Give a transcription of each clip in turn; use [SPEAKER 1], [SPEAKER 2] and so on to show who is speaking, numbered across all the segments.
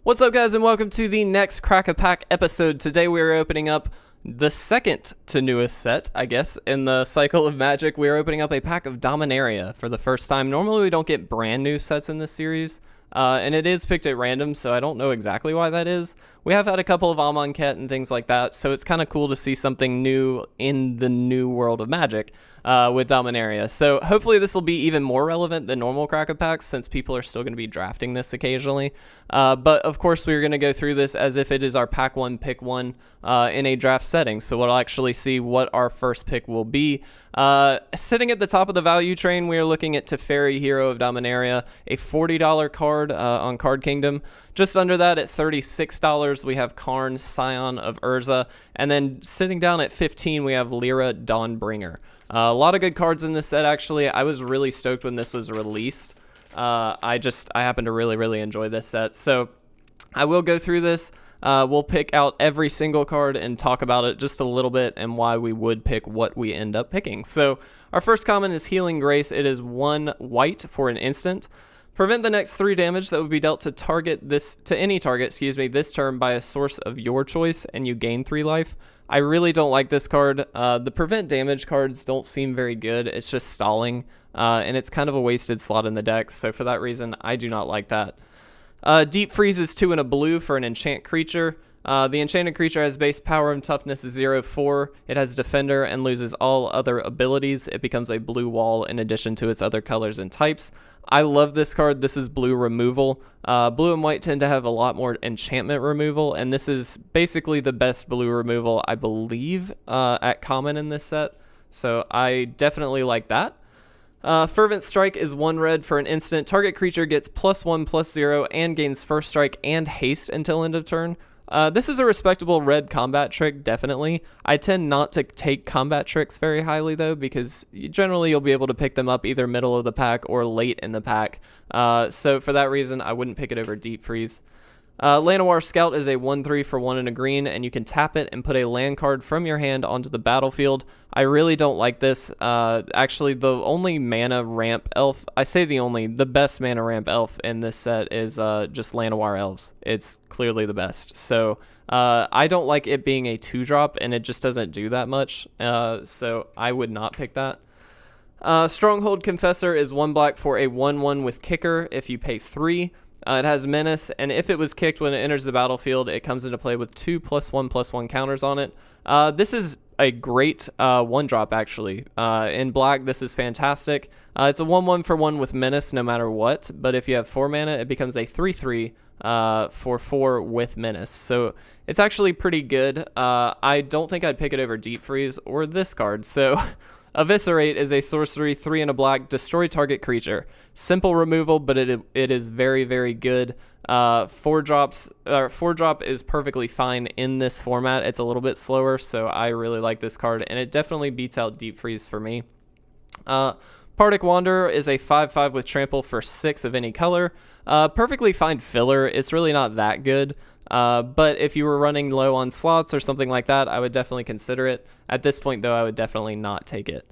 [SPEAKER 1] What's up, guys, and welcome to the next Crack a Pack episode. Today we are opening up the second to newest set, I guess, in the cycle of Magic. We are opening up a pack of Dominaria for the first time. Normally we don't get brand new sets in this series, and it is picked at random, so I don't know exactly why that is. We have had a couple of Amonkhet and things like that, so it's kind of cool to see something new in the new world of Magic with Dominaria. So hopefully this will be even more relevant than normal Crack-A Packs, since people are still going to be drafting this occasionally. But of course we're going to go through this as if it is our pack one, pick one in a draft setting. So we'll actually see what our first pick will be. Sitting at the top of the value train, we are looking at Teferi, Hero of Dominaria, a $40 card on Card Kingdom. Just under that at $36, we have Karn, Scion of Urza. And then sitting down at $15, we have Lyra, Dawnbringer. A lot of good cards in this set, actually. I was really stoked when this was released. I happen to really enjoy this set. So I will go through this. We'll pick out every single card and talk about it just a little bit and why we would pick what we end up picking. So our first common is Healing Grace. It is 1 white for an instant. Prevent the next 3 damage that would be dealt to any target, this turn by a source of your choice, and you gain 3 life. I really don't like this card. The prevent damage cards don't seem very good. It's just stalling, and it's kind of a wasted slot in the deck. So for that reason, I do not like that. Deep Freeze is 2 and a blue for an Enchanted Creature. The Enchanted Creature has base power and toughness 0/4. It has Defender and loses all other abilities. It becomes a blue wall in addition to its other colors and types. I love this card. This is blue removal. Blue and white tend to have a lot more enchantment removal, and this is basically the best blue removal, I believe, at common in this set. So I definitely like that. Fervent Strike is 1 red for an instant. Target creature gets +1/+0 and gains First Strike and haste until end of turn. This is a respectable red combat trick, definitely. I tend not to take combat tricks very highly, though, because generally you'll be able to pick them up either middle of the pack or late in the pack. So for that reason, I wouldn't pick it over Deep Freeze. Lena Scout is a 1/3 for 1 and a green, and you can tap it and put a land card from your hand onto the battlefield. I really don't like this. Actually, the only mana ramp elf, the best mana ramp elf in this set is just Llanowar Elves. It's clearly the best. So I don't like it being a 2-drop, and it just doesn't do that much. So I would not pick that. StrongholdConfessor is 1 black for a 1/1 with kicker if you pay 3. It has Menace, and if it was kicked when it enters the battlefield, it comes into play with 2 +1/+1 counters on it. This is a great 1-drop, actually. In black, this is fantastic. It's a 1/1 for 1 with Menace no matter what, but if you have 4 mana, it becomes a 3/3 for 4 with Menace. So it's actually pretty good. I don't think I'd pick it over Deep Freeze or this card. So Eviscerate is a sorcery, 3 and a black, destroy target creature. Simple removal, but it is very good. 4-drop is perfectly fine in this format. It's a little bit slower, so I really like this card, and it definitely beats out Deep Freeze for me. Partic Wanderer is a 5/5 with trample for 6 of any color. Perfectly fine filler. It's really not that good. But if you were running low on slots or something like that, I would definitely consider it. At this point, though, I would definitely not take it.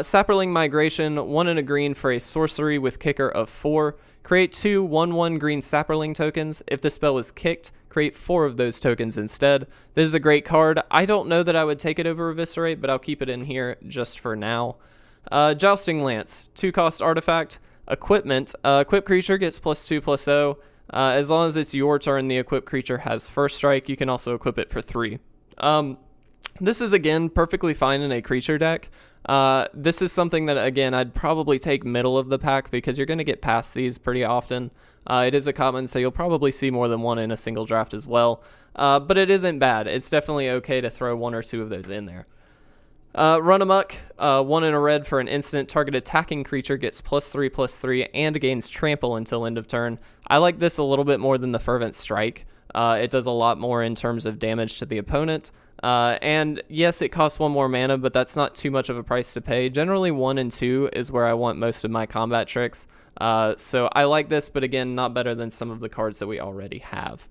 [SPEAKER 1] Sapling Migration, 1 and a green for a sorcery with kicker of 4. Create 2 1/1 green Sapling tokens. If the spell is kicked, create 4 of those tokens instead. This is a great card. I don't know that I would take it over Eviscerate, but I'll keep it in here just for now. Jousting Lance, 2-cost artifact. Equipment, equipped creature gets +2/+0. As long as it's your turn, the equipped creature has First Strike. You can also equip it for 3. This is, again, perfectly fine in a creature deck. This is something that, again, I'd probably take middle of the pack because you're going to get past these pretty often. It is a common, so you'll probably see more than one in a single draft as well. But it isn't bad. It's definitely okay to throw 1 or 2 of those in there. Run Amok, 1 and a red for an instant. Target attacking creature gets +3/+3 and gains trample until end of turn. I like this a little bit more than the Fervent Strike. It does a lot more in terms of damage to the opponent. And yes, it costs 1 more mana, but that's not too much of a price to pay. Generally 1 and 2 is where I want most of my combat tricks. So I like this, but again, not better than some of the cards that we already have.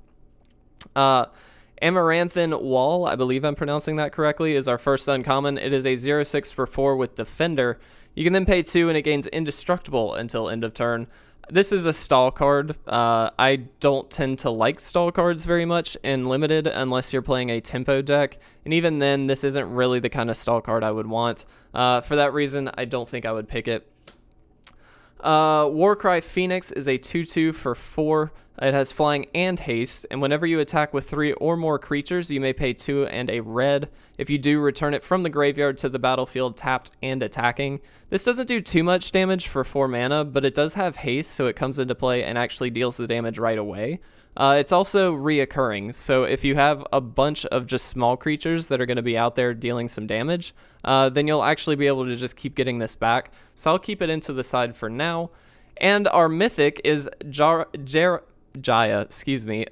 [SPEAKER 1] Amaranthin Wall, I believe I'm pronouncing that correctly, is our first uncommon. It is a 0/6 for 4 with Defender. You can then pay 2 and it gains Indestructible until end of turn. This is a stall card. I don't tend to like stall cards very much in Limited unless you're playing a tempo deck, and even then, this isn't really the kind of stall card I would want. For that reason, I don't think I would pick it. Warcry Phoenix is a 2/2 for 4. It has flying and haste, and whenever you attack with 3 or more creatures, you may pay 2 and a red. If you do, return it from the graveyard to the battlefield tapped and attacking. This doesn't do too much damage for 4 mana, but it does have haste, so it comes into play and actually deals the damage right away. It's also reoccurring, so if you have a bunch of just small creatures that are going to be out there dealing some damage, then you'll actually be able to just keep getting this back. So I'll keep it into the side for now. And our mythic is Jaya,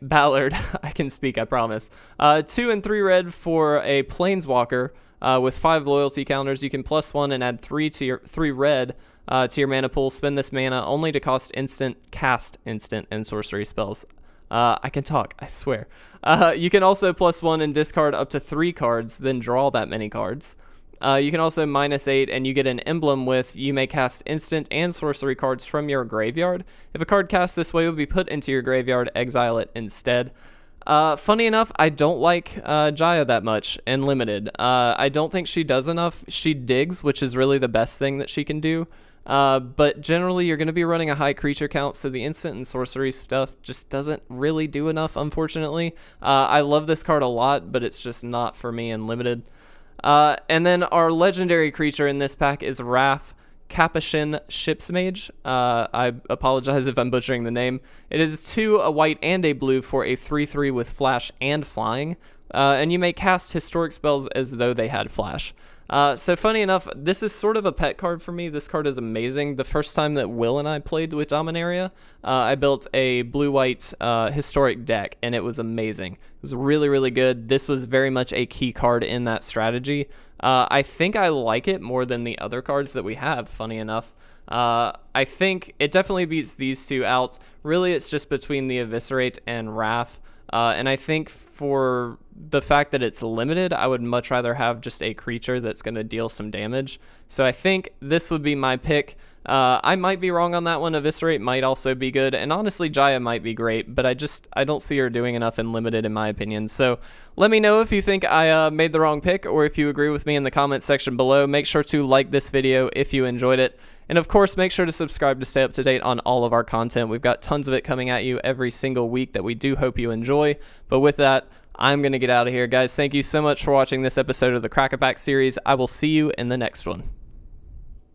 [SPEAKER 1] Ballard. I can speak, I promise. 2 and 3 red for a Planeswalker with 5 loyalty counters. You can +1 and add 3 red to your mana pool. Spend this mana only to cast instant, and sorcery spells. I can talk, I swear. You can also +1 and discard up to 3 cards, then draw that many cards. You can also -8, and you get an emblem with you may cast instant and sorcery cards from your graveyard. If a card cast this way will be put into your graveyard, exile it instead. Funny enough, I don't like Jaya that much in Limited. I don't think she does enough. She digs, which is really the best thing that she can do. But generally, you're going to be running a high creature count, so the instant and sorcery stuff just doesn't really do enough, unfortunately. I love this card a lot, but it's just not for me in Limited. And then our legendary creature in this pack is Raph, Capuchin Shipsmage. I apologize if I'm butchering the name. It is 2, a white, and a blue for a 3/3 with flash and flying. And you may cast historic spells as though they had flash. So funny enough, this is sort of a pet card for me. This card is amazing. The first time that Will and I played with Dominaria, I built a blue-white historic deck, and it was amazing. It was really, really good. This was very much a key card in that strategy. I think I like it more than the other cards that we have, funny enough. I think it definitely beats these two out. Really, it's just between the Eviscerate and Raph. And I think for the fact that it's limited, I would much rather have just a creature that's going to deal some damage. So I think this would be my pick. I might be wrong on that one. Eviscerate might also be good, and honestly, Jaya might be great, but I don't see her doing enough in Limited, in my opinion. So let me know if you think I made the wrong pick, or if you agree with me in the comment section below. Make sure to like this video if you enjoyed it. And of course, make sure to subscribe to stay up to date on all of our content. We've got tons of it coming at you every single week that we do hope you enjoy. But with that, I'm going to get out of here, guys. Thank you so much for watching this episode of the Crack-A-Pack series. I will see you in the next one.